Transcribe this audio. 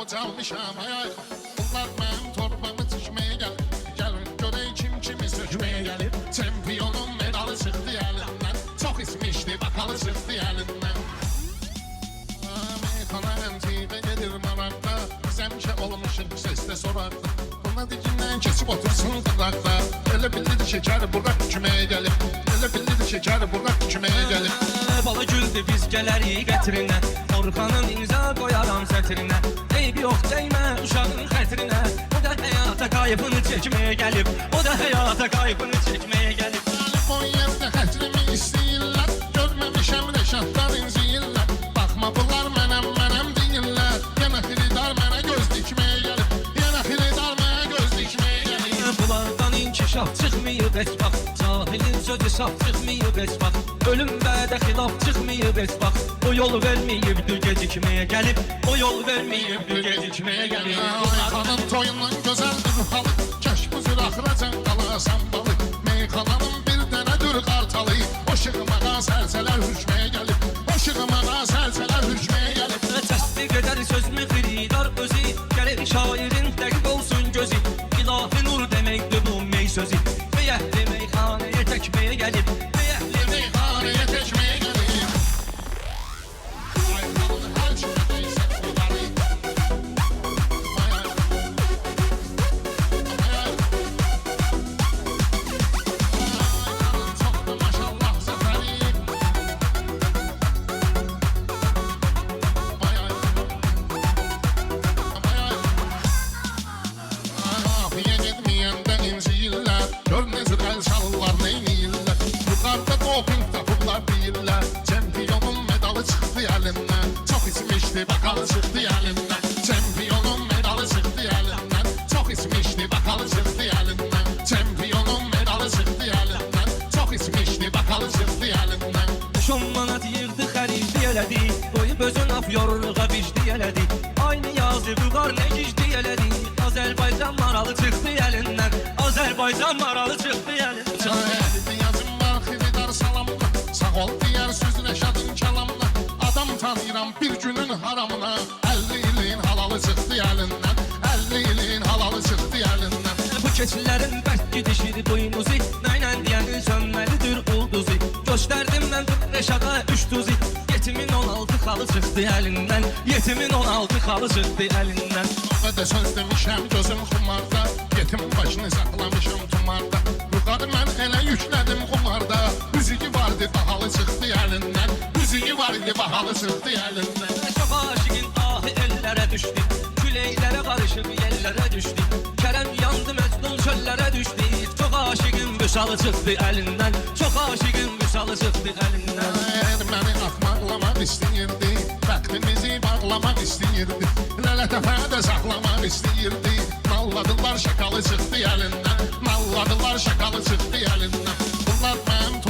qocalmışam ay. Bunlar mənim torbamı tikməyə gəlir. Gəlin görək kim kimi sökməyə gəlir. Çempionun medalı çıxdı əlindən. Çox ismişdi bakalı çıxdı əlindən. Meyxana əmtiqə gedir maraqda. Biz həmişə olmuşuq səsdə soraqda. Buna dikindən keçib otursun qıraqda. Elə bildi şəkər buraq küməyə gəlib. Elə bildi şəkər buraq küməyə gəlib. Bala güldü biz gələrik qətrinə. Orxanın imza qoyaram sətrinə. Eyb yox dəymə uşağın xətrinə. O da həyata qayıbını çəkməyə gəlib. O da həyata qayıbını çəkməyə gəlib. Kaliforniyada hətrimi istəyirlər. Görməmişəm rəşadlar inciyirlər. Baxma bunlar mənəm deyirlər. Yenə xiridar mənə göz dikməyə gəlib. Yenə xiridar mənə göz dikməyə gəlib. Bunlardan inkişaf çıxmayıb heç vaxt. Cahilin sözü saf çıxmayıb heç vaxt. Ölüm vədə xilaf çıxmayıb heç vaxt. O yol verməyibdir gecikməyə gəlib. O yol verməyibdir gecikməyə gəlib. Meyxanın toyundan gözəldir halı. Kəş bu zür axıracan qalasan balı. Meyxananın bir dənədir qartalı. O şığımağa səlsələr hürkməyə gəlib. O şığımağa səlsələr hürkməyə gəlib. Təsdiq edər sözümü xiridar özü. Gəlir şairin dəqiq olsun gözü. İlahi nur deməkdir bu mey sözü. Meyəhli meyxanəyə təkməyə gəlib. Meyəhli Meyxanəyə təkməyə gəlib. Ayxanın hər kimə deysən onları. Ayxanın çoxdur maşallah zəfəri. Afiyə getməyəndə inciyirlər. Gör necə əl çalırlar, neyniyirlər. Yuxarıda doping tapıblar deyirlər. Çempionun medalı çıxdı əlindən. Çox içmişdi, bakalı çıxdı əlindən. Çempionun medalı çıxdı əlindən. Çox içmişdi, bakalı çıxdı əlindən. Çempionun medalı çıxdı əlindən. Çox içmişdi, bakalı çıxdı əlindən. 10 manat yığdı xəridi elədi. Qoyub özün af yorluğa vicdi elədi. Aynı yazı vüqar nə gicdi elədi. Azərbaycan maralı çıxdı əlindən. Azərbaycan maralı çıxdı əlindən. Əldə yazım var, xiridar salamla. Sağ ol deyər söz Rəşadın kəlamla. Adam tanıyıram bir günün haramına. 50 ilin halalı çıxdı əlindən. 50 ilin halalı çıxdı əlindən. Bu keçilərin bərk gidişir duymuzu. Nəylə deyəni sönməlidir ulduzu. Göstərdim mən Rəşada 3 tuzi. Yetimin 16 xalı çıxdı əlindən. Yetimin 16 xalı çıxdı əlindən. Və də söz demişəm gözüm xumarda. Yetim başını saxlamışam tumarda. Yuxarı mən elə yüklədim xumarda. Üzüyü vardı bahalı çıxdı əlindən. Üzüyü vardı bahalı çıxdı əlindən. Çox aşiqin ahı ellərə düşdü. Küləklərə qarışıb yerlərə düşdü. Kərəm yandı məcnun çöllərə düşdü. Çox aşiqin vüsalı çıxdı əlindən. Çox aşiqin vüsalı çıxdı əlindən. Məni axmaqlamaq istəyirdi. Bəxtimizi bağlamaq istəyirdi. Lələtəfə də saxlamaq istəyirdi. Nalladılar şakalı çıxdı əlindən. Nalladılar şakalı çıxdı əlindən. Bunlar mənim